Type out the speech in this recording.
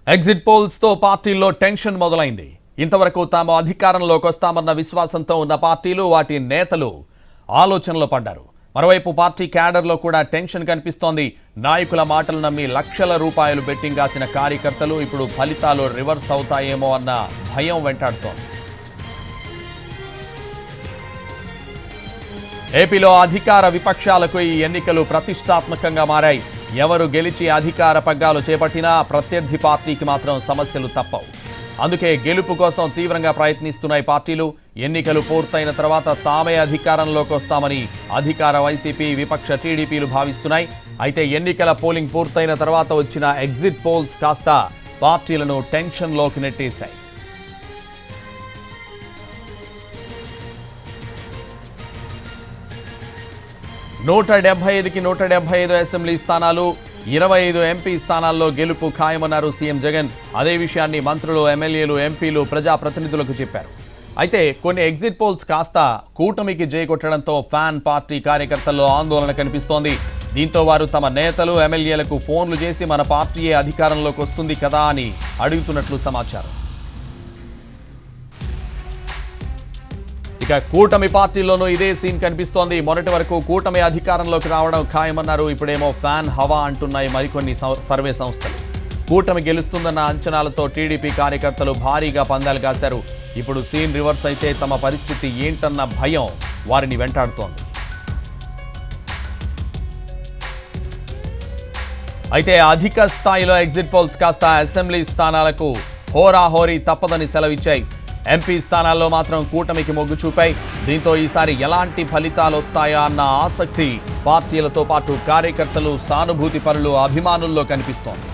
Exit polls తో పార్టీల్లో tension మొదలైంది. ఇంతవరకు తాము అధికారంలోకి వస్తామన్న విశ్వాసంతో ఉన్న పార్టీలు వాటి నేతలు ఆలోచనలో పడ్డారు. మరోవైపు పార్టీ క్యాడర్లో కూడా టెన్షన్ కనిపిస్తోంది. నాయకుల మాటలు నమ్మి లక్షల రూపాయలు బెట్టింగ్ కాసిన కార్యకర్తలు ఇప్పుడు ఫలితాలు రివర్స్ అవుతాయేమో అన్న భయం వెంటాడుతోంది. ఏపీలో అధికార విపక్షాలకు ఈ ఎన్నికలు ప్రతిష్టాత్మకంగా మారాయి. ఎవరు గెలిచి అధికార పగ్గాలు చేపట్టినా ప్రత్యర్థి పార్టీకి మాత్రం సమస్యలు తప్పవు. అందుకే గెలుపు కోసం తీవ్రంగా ప్రయత్నిస్తున్నాయి పార్టీలు. ఎన్నికలు పూర్తయిన తర్వాత తామే అధికారంలోకి వస్తామని అధికార వైసీపీ, విపక్ష టీడీపీలు భావిస్తున్నాయి. అయితే ఎన్నికల పోలింగ్ పూర్తయిన తర్వాత వచ్చిన ఎగ్జిట్ పోల్స్ కాస్త పార్టీలను టెన్షన్లోకి నెట్టేశాయి. నూట 175కి 175 అసెంబ్లీ స్థానాలు, 25 ఎంపీ స్థానాల్లో గెలుపు ఖాయమన్నారు సీఎం జగన్. అదే విషయాన్ని మంత్రులు, ఎమ్మెల్యేలు, ఎంపీలు ప్రజాప్రతినిధులకు చెప్పారు. అయితే కొన్ని ఎగ్జిట్ పోల్స్ కాస్త కూటమికి జయకొట్టడంతో ఫ్యాన్ పార్టీ కార్యకర్తల్లో ఆందోళన కనిపిస్తోంది. దీంతో వారు తమ నేతలు, ఎమ్మెల్యేలకు ఫోన్లు చేసి మన పార్టీయే అధికారంలోకి వస్తుంది కదా అని అడుగుతున్నట్లు సమాచారం. ఇక కూటమి పార్టీల్లోనూ ఇదే సీన్ కనిపిస్తోంది. మొన్నటి వరకు కూటమి అధికారంలోకి రావడం ఖాయమన్నారు. ఇప్పుడేమో ఫ్యాన్ హవా అంటున్నాయి మరికొన్ని సర్వే సంస్థలు. కూటమి గెలుస్తుందన్న అంచనాలతో టీడీపీ కార్యకర్తలు భారీగా పందాలు కాశారు. ఇప్పుడు సీన్ రివర్స్ అయితే తమ పరిస్థితి ఏంటన్న భయం వారిని వెంటాడుతోంది. అయితే అధిక స్థాయిలో ఎగ్జిట్ పోల్స్ కాస్త అసెంబ్లీ స్థానాలకు హోరాహోరీ తప్పదని సెలవిచ్చాయి. ఎంపీ స్థానాల్లో మాత్రం కూటమికి మొగ్గు చూపాయి. దీంతో ఈసారి ఎలాంటి ఫలితాలు వస్తాయా అన్న ఆసక్తి పార్టీలతో పాటు కార్యకర్తలు, సానుభూతి పరులు, అభిమానుల్లో కనిపిస్తోంది.